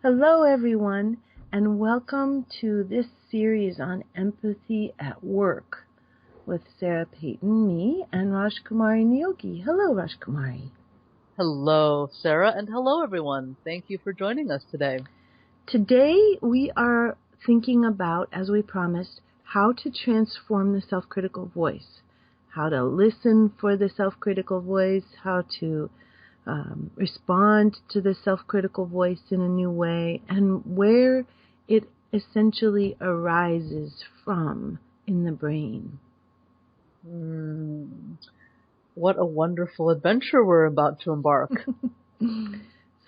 Hello, everyone, and welcome to this series on empathy at work with Sarah, Peyton, me, and Rajkumari Neogy. Hello, Rajkumari. Hello, Sarah, and hello, everyone. Thank you for joining us today. Today, we are thinking about, as we promised, how to transform the self-critical voice, how to listen for the self-critical voice, how to respond to the self-critical voice in a new way, and where it essentially arises from in the brain. What a wonderful adventure we're about to embark.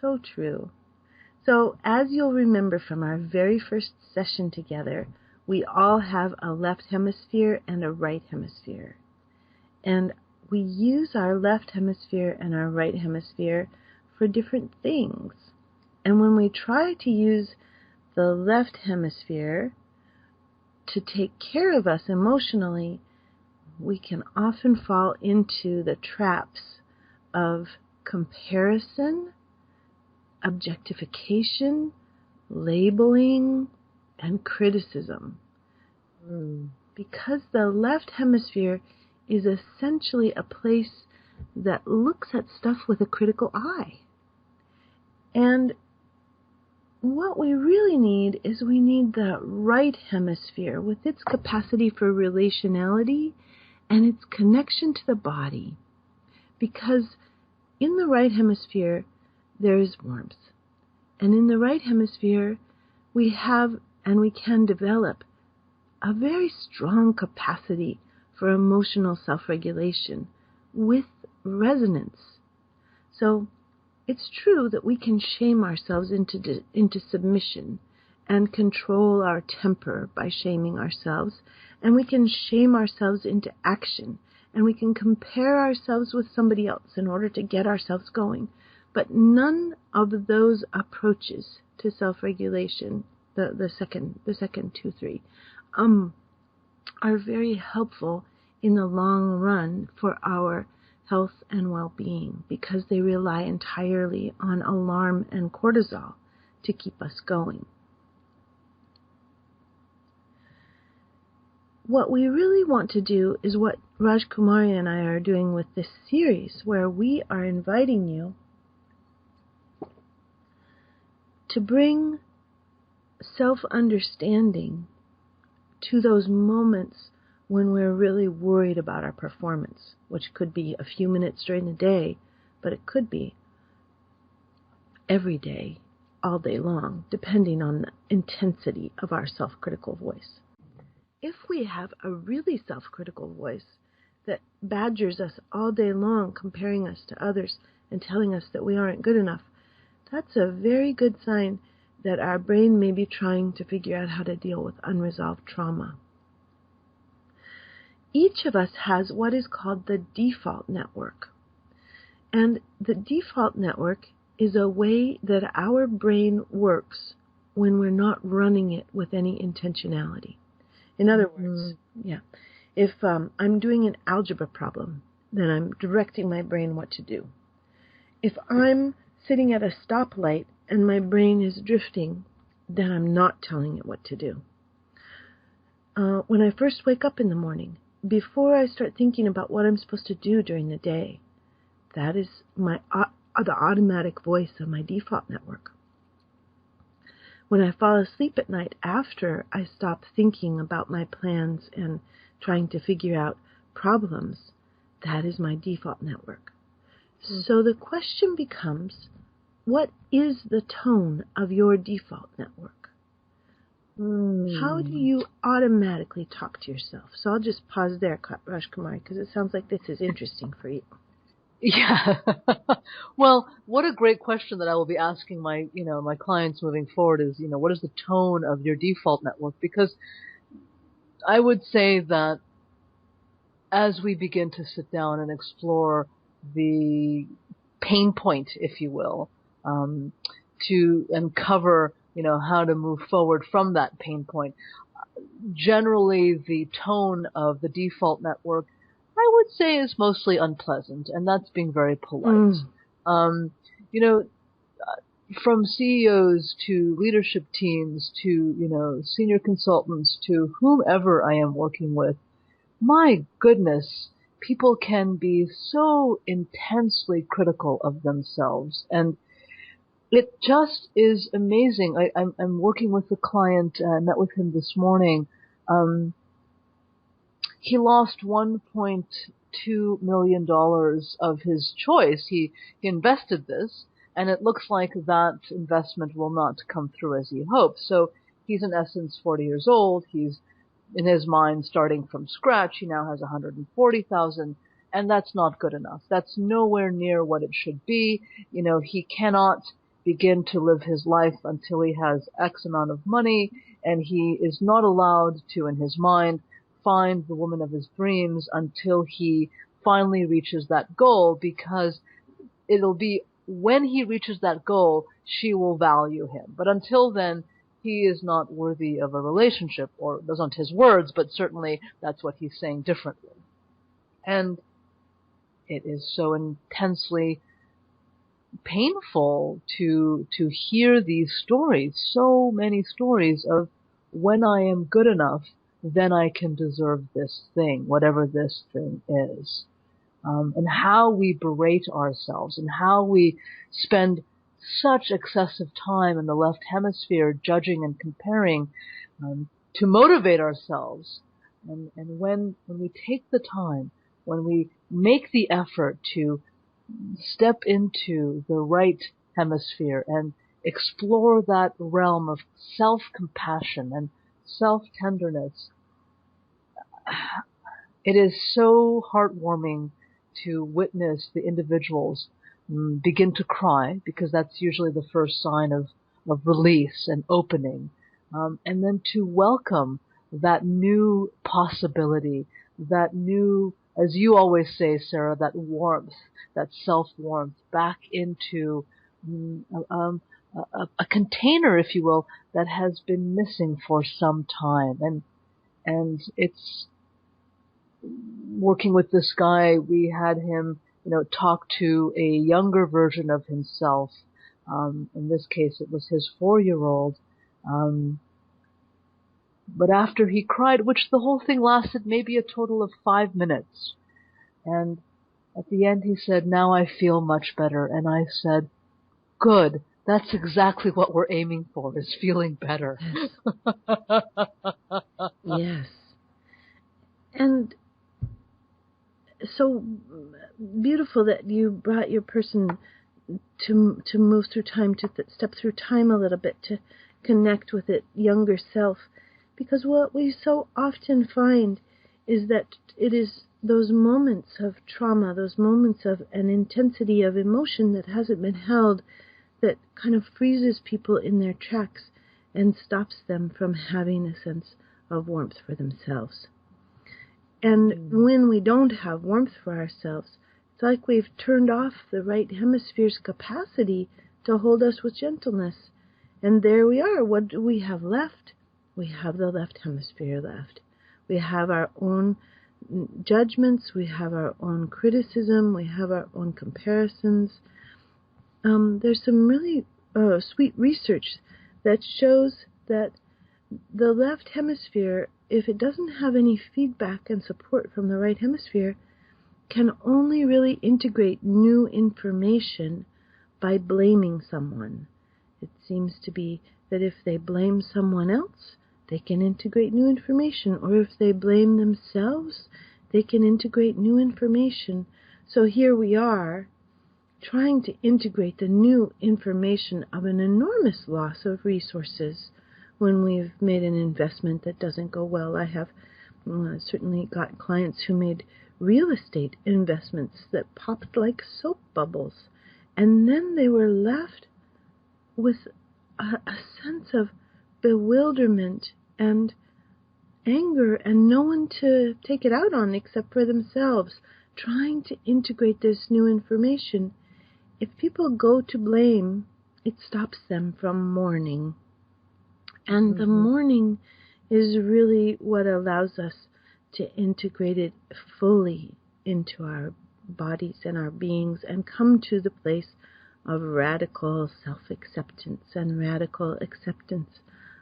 So true. So, as you'll remember from our very first session together, we all have a left hemisphere and a right hemisphere. And we use our left hemisphere and our right hemisphere for different things. And when we try to use the left hemisphere to take care of us emotionally, we can often fall into the traps of comparison, objectification, labeling, and criticism. Because the left hemisphere is essentially a place that looks at stuff with a critical eye. And what we really need is we need the right hemisphere with its capacity for relationality and its connection to the body. Because in the right hemisphere, there is warmth. And in the right hemisphere, we have and we can develop a very strong capacity for emotional self-regulation with resonance. So it's true that we can shame ourselves into submission and control our temper by shaming ourselves, and we can shame ourselves into action, and we can compare ourselves with somebody else in order to get ourselves going. But none of those approaches to self-regulation, the second 2, 3, are very helpful in the long run for our health and well-being, because they rely entirely on alarm and cortisol to keep us going. What we really want to do is what Rajkumari and I are doing with this series, where we are inviting you to bring self-understanding to those moments when we're really worried about our performance, which could be a few minutes during the day, but it could be every day, all day long, depending on the intensity of our self-critical voice. If we have a really self-critical voice that badgers us all day long, comparing us to others and telling us that we aren't good enough, that's a very good sign that our brain may be trying to figure out how to deal with unresolved trauma. Each of us has what is called the default network. And the default network is a way that our brain works when we're not running it with any intentionality. In other words, if I'm doing an algebra problem, then I'm directing my brain what to do. If I'm sitting at a stoplight and my brain is drifting, then I'm not telling it what to do. When I first wake up in the morning, before I start thinking about what I'm supposed to do during the day, that is the automatic voice of my default network. When I fall asleep at night after I stop thinking about my plans and trying to figure out problems, that is my default network. So the question becomes, what is the tone of your default network? How do you automatically talk to yourself? So I'll just pause there, Rajkumari, because it sounds like this is interesting for you. Yeah. Well, what a great question that I will be asking my clients moving forward is, what is the tone of your default network? Because I would say that as we begin to sit down and explore the pain point, if you will, to uncover, how to move forward from that pain point, generally the tone of the default network, I would say, is mostly unpleasant, and that's being very polite. from CEOs to leadership teams to, senior consultants to whomever I am working with, my goodness, people can be so intensely critical of themselves. And it just is amazing. I'm working with a client, I met with him this morning. He lost $1.2 million of his choice. He invested this, and it looks like that investment will not come through as he hoped. So he's in essence 40 years old. He's in his mind starting from scratch. He now has 140,000, and that's not good enough. That's nowhere near what it should be. He cannot begin to live his life until he has X amount of money, and he is not allowed to, in his mind, find the woman of his dreams until he finally reaches that goal, because it'll be when he reaches that goal, she will value him. But until then, he is not worthy of a relationship, or those aren't his words, but certainly that's what he's saying differently. And it is so intensely painful to hear these stories, so many stories of when I am good enough, then I can deserve this thing, whatever this thing is. And how we berate ourselves and how we spend such excessive time in the left hemisphere judging and comparing to motivate ourselves. And when we take the time, when we make the effort to step into the right hemisphere and explore that realm of self-compassion and self-tenderness, it is so heartwarming to witness the individuals begin to cry, because that's usually the first sign of release and opening, and then to welcome that new possibility, that new, as you always say, Sarah, that warmth, that self-warmth back into a container, if you will, that has been missing for some time. And it's working with this guy, we had him, talk to a younger version of himself. In this case, it was his 4-year-old. But after he cried, which the whole thing lasted maybe a total of 5 minutes, and at the end he said, "Now I feel much better." And I said, "Good. That's exactly what we're aiming for, is feeling better." Yes. And so beautiful that you brought your person to move through time, to step through time a little bit, to connect with it younger self. Because what we so often find is that it is those moments of trauma, those moments of an intensity of emotion that hasn't been held, that kind of freezes people in their tracks and stops them from having a sense of warmth for themselves. And when we don't have warmth for ourselves, it's like we've turned off the right hemisphere's capacity to hold us with gentleness. And there we are. What do we have left? We have the left hemisphere left. We have our own judgments. We have our own criticism. We have our own comparisons. There's some really sweet research that shows that the left hemisphere, if it doesn't have any feedback and support from the right hemisphere, can only really integrate new information by blaming someone. It seems to be that if they blame someone else, they can integrate new information, or if they blame themselves, they can integrate new information. So here we are, trying to integrate the new information of an enormous loss of resources when we've made an investment that doesn't go well. I have certainly got clients who made real estate investments that popped like soap bubbles, and then they were left with a sense of bewilderment and anger and no one to take it out on except for themselves, trying to integrate this new information. If people go to blame, it stops them from mourning. And the mourning is really what allows us to integrate it fully into our bodies and our beings and come to the place of radical self-acceptance and radical acceptance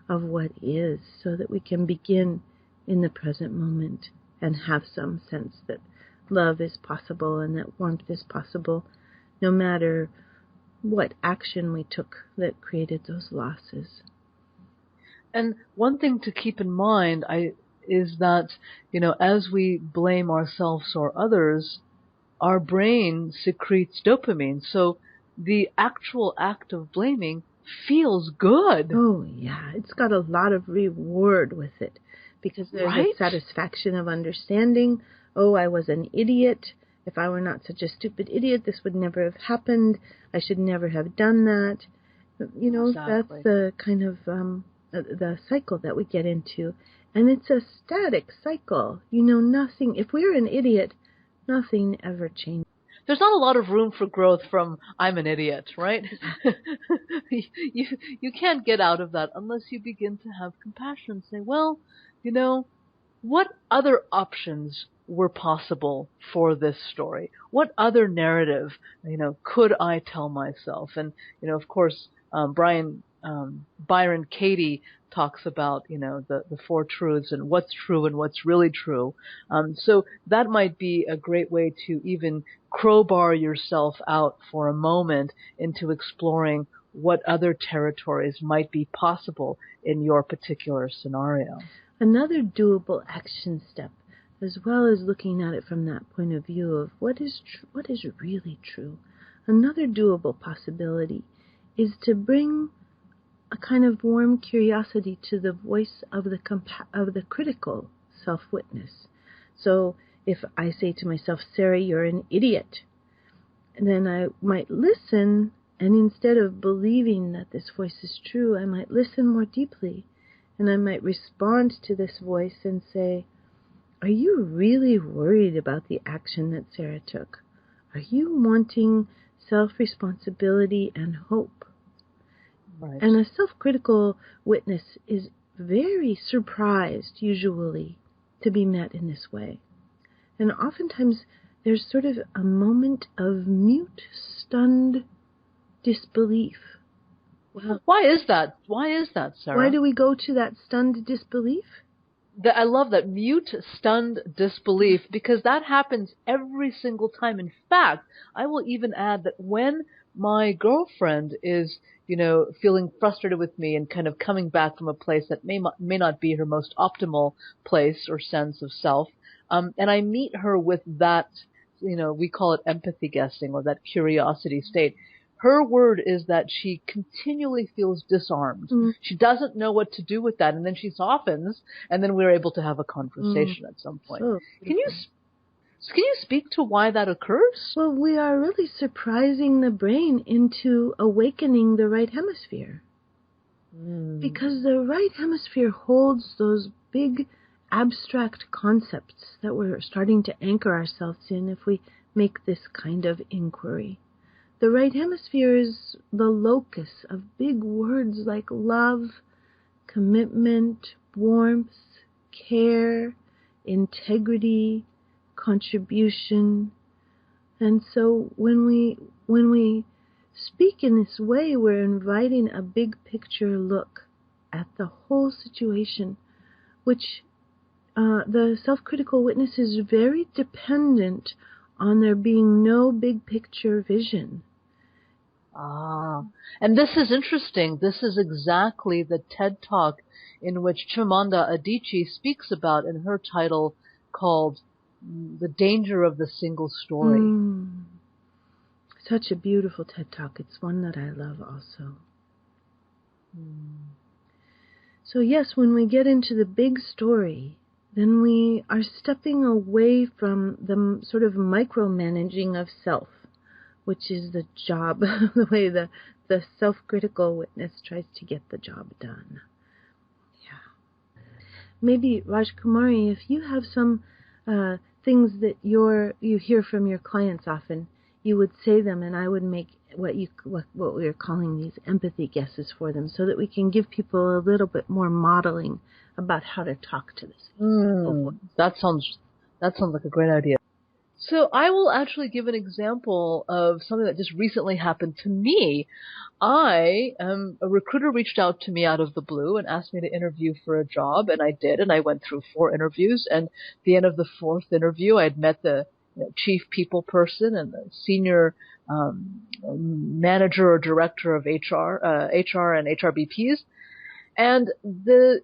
of what is, so that we can begin in the present moment and have some sense that love is possible and that warmth is possible, no matter what action we took that created those losses. And one thing to keep in mind is that, as we blame ourselves or others, our brain secretes dopamine. So the actual act of blaming feels good. Oh, yeah. It's got a lot of reward with it, because there's Right? a satisfaction of understanding. Oh, I was an idiot. If I were not such a stupid idiot, this would never have happened. I should never have done that. Exactly. That's the kind of the cycle that we get into. And it's a static cycle. Nothing, if we're an idiot, nothing ever changes. There's not a lot of room for growth from I'm an idiot, right? You can't get out of that unless you begin to have compassion and say, well, what other options were possible for this story? What other narrative, could I tell myself? And, of course, Byron Katie talks about, the four truths and what's true and what's really true. So that might be a great way to even crowbar yourself out for a moment into exploring what other territories might be possible in your particular scenario. Another doable action step, as well as looking at it from that point of view of what is really true. Another doable possibility is to bring a kind of warm curiosity to the voice of the critical self-witness. So if I say to myself, Sarah, you're an idiot, then I might listen, and instead of believing that this voice is true, I might listen more deeply, and I might respond to this voice and say, are you really worried about the action that Sarah took? Are you wanting self-responsibility and hope? Right. And a self-critical witness is very surprised, usually, to be met in this way. And oftentimes, there's sort of a moment of mute, stunned disbelief. Well, why is that? Why is that, Sarah? Why do we go to that stunned disbelief? I love that, mute, stunned disbelief, because that happens every single time. In fact, I will even add that when my girlfriend is, feeling frustrated with me and kind of coming back from a place that may not be her most optimal place or sense of self, and I meet her with that, we call it empathy guessing, or that curiosity state. Her word is that she continually feels disarmed. She doesn't know what to do with that, and then she softens, and then we're able to have a conversation at some point. So Can you speak to why that occurs? Well, we are really surprising the brain into awakening the right hemisphere. Because the right hemisphere holds those big abstract concepts that we're starting to anchor ourselves in if we make this kind of inquiry. The right hemisphere is the locus of big words like love, commitment, warmth, care, integrity, contribution. And so when we speak in this way, we're inviting a big picture look at the whole situation, which the self-critical witness is very dependent on there being no big picture vision. And this is interesting. This is exactly the TED Talk in which Chimamanda Adichie speaks about in her title called The Danger of the Single Story. Such a beautiful TED Talk. It's one that I love also. So yes, when we get into the big story, then we are stepping away from the sort of micromanaging of self, which is the job, the way the self-critical witness tries to get the job done. Yeah. Maybe, Rajkumari, if you have some things that you hear from your clients often, you would say them, and I would make what we're calling these empathy guesses for them, so that we can give people a little bit more modeling about how to talk to this. That sounds like a great idea. So I will actually give an example of something that just recently happened to me. A recruiter reached out to me out of the blue and asked me to interview for a job, and I did, and I went through 4 interviews, and at the end of the 4th interview, I'd met the chief people person and the senior manager or director of HR and HRBPs, and the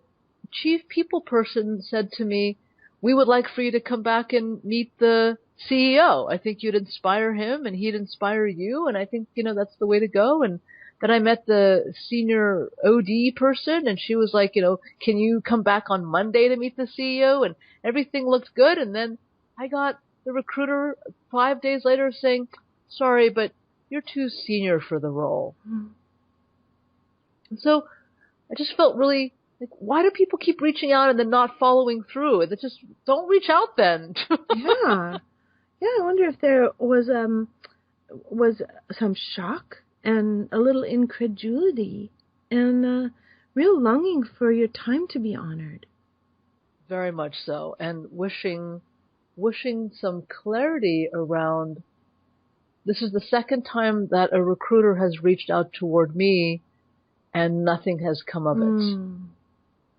chief people person said to me, "We would like for you to come back and meet the CEO. I think you'd inspire him and he'd inspire you. And I think, that's the way to go." And then I met the senior OD person and she was like, "Can you come back on Monday to meet the CEO?" And everything looked good. And then I got the recruiter 5 days later saying, "Sorry, but you're too senior for the role." And so I just felt really like, why do people keep reaching out and then not following through? And just don't reach out then. Yeah. Yeah, I wonder if there was some shock and a little incredulity and real longing for your time to be honored. Very much so. And wishing some clarity around, this is the second time that a recruiter has reached out toward me and nothing has come of it.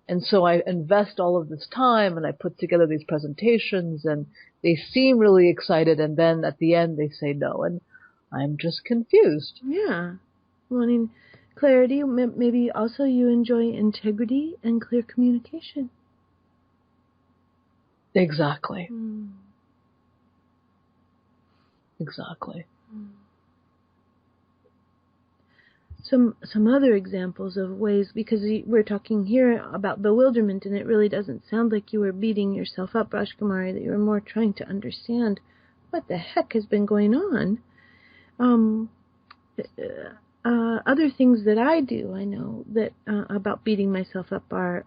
And so I invest all of this time and I put together these presentations and they seem really excited, and then at the end they say no, and I'm just confused. Yeah. Wanting clarity, maybe also you enjoy integrity and clear communication. Exactly. Exactly. Some other examples of ways, because we're talking here about bewilderment, and it really doesn't sound like you were beating yourself up, Rajkumari, that you were more trying to understand what the heck has been going on. Other things that I do, I know, that about beating myself up are,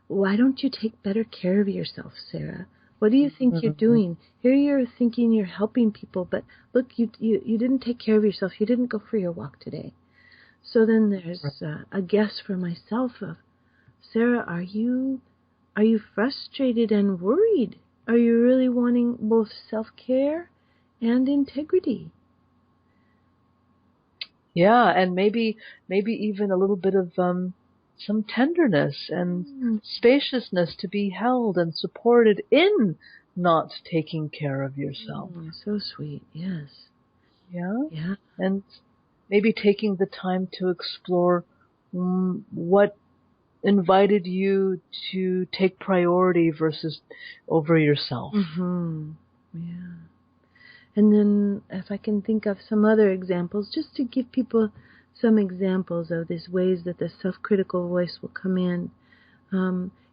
why don't you take better care of yourself, Sarah? What do you think you're doing? Here you're thinking you're helping people, but look, you didn't take care of yourself. You didn't go for your walk today. So then there's a guess for myself of, Sarah, are you frustrated and worried? Are you really wanting both self-care and integrity? Yeah, and maybe even a little bit of some tenderness and spaciousness to be held and supported in not taking care of yourself. So sweet, yes. Yeah? Yeah. And maybe taking the time to explore what invited you to take priority versus over yourself. Yeah. And then if I can think of some other examples, just to give people some examples of these ways that the self-critical voice will come in.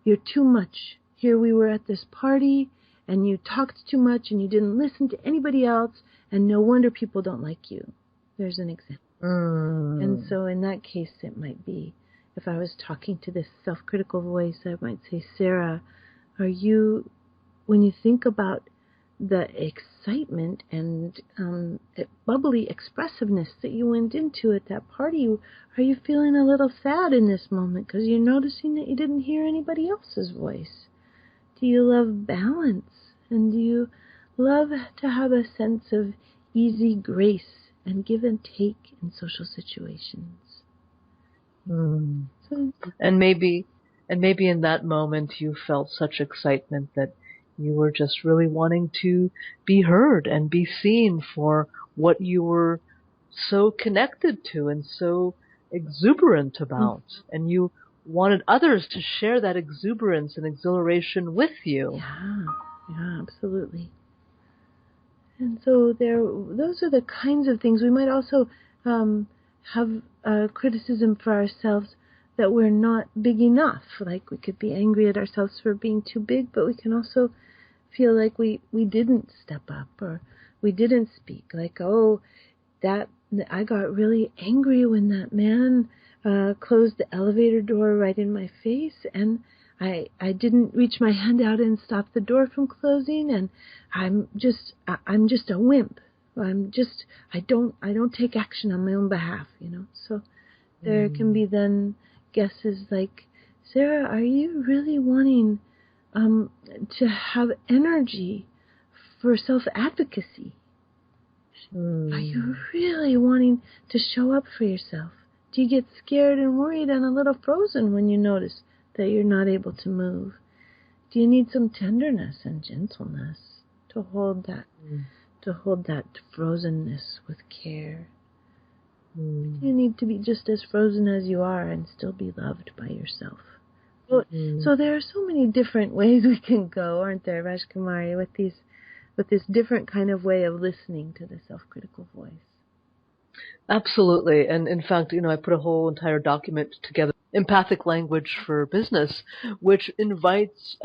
You're too much. Here we were at this party, and you talked too much, and you didn't listen to anybody else, and no wonder people don't like you. There's an example. And so in that case, it might be, if I was talking to this self-critical voice, I might say, Sarah, when you think about the excitement and bubbly expressiveness that you went into at that party, are you feeling a little sad in this moment because you're noticing that you didn't hear anybody else's voice? Do you love balance? And do you love to have a sense of easy grace and give and take in social situations? So, and maybe in that moment you felt such excitement that you were just really wanting to be heard and be seen for what you were so connected to and so exuberant about. And you wanted others to share that exuberance and exhilaration with you. Yeah, absolutely. And so those are the kinds of things. We might also have criticism for ourselves that we're not big enough. Like we could be angry at ourselves for being too big, but we can also feel like we didn't step up or we didn't speak. Like, I got really angry when that man closed the elevator door right in my face, and I didn't reach my hand out and stop the door from closing, and I'm just a wimp. I don't take action on my own behalf, So there can be then guesses like, Sarah, are you really wanting to have energy for self-advocacy? Are you really wanting to show up for yourself? Do you get scared and worried and a little frozen when you notice that you're not able to move? Do you need some tenderness and gentleness to hold that frozenness with care? Do you need to be just as frozen as you are and still be loved by yourself? So there are so many different ways we can go, aren't there, Rajkumari, with this different kind of way of listening to the self-critical voice. Absolutely. And in fact, I put a whole entire document together, Empathic Language for Business, which invites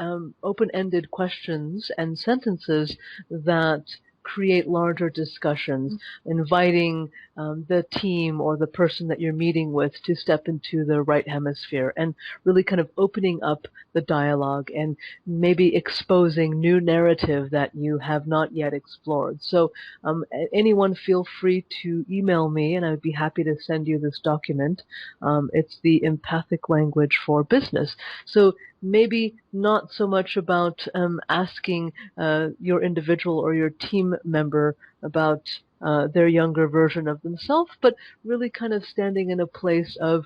open-ended questions and sentences that create larger discussions, inviting the team or the person that you're meeting with to step into the right hemisphere and really kind of opening up the dialogue and maybe exposing new narrative that you have not yet explored. So anyone feel free to email me and I would be happy to send you this document. It's the Empathic Language for Business. So maybe not so much about asking your individual or your team member about their younger version of themselves, but really kind of standing in a place of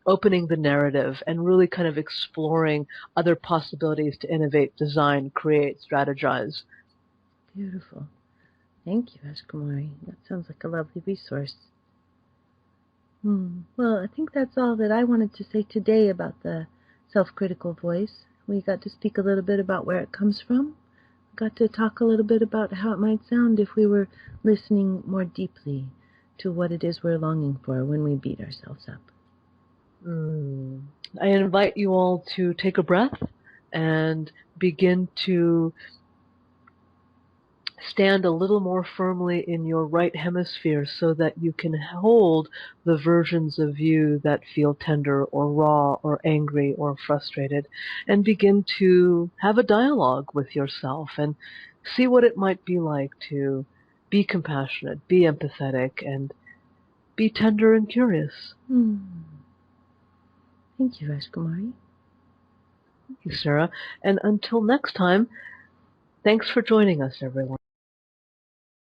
opening the narrative and really kind of exploring other possibilities to innovate, design, create, strategize. Beautiful. Thank you, Rajkumari. That sounds like a lovely resource. Well, I think that's all that I wanted to say today about the self-critical voice. We got to speak a little bit about where it comes from. Got to talk a little bit about how it might sound if we were listening more deeply to what it is we're longing for when we beat ourselves up. I invite you all to take a breath and begin to stand a little more firmly in your right hemisphere so that you can hold the versions of you that feel tender or raw or angry or frustrated, and begin to have a dialogue with yourself and see what it might be like to be compassionate, be empathetic, and be tender and curious. Thank you, Rajkumari. Thank you, Sarah. And until next time, thanks for joining us, everyone.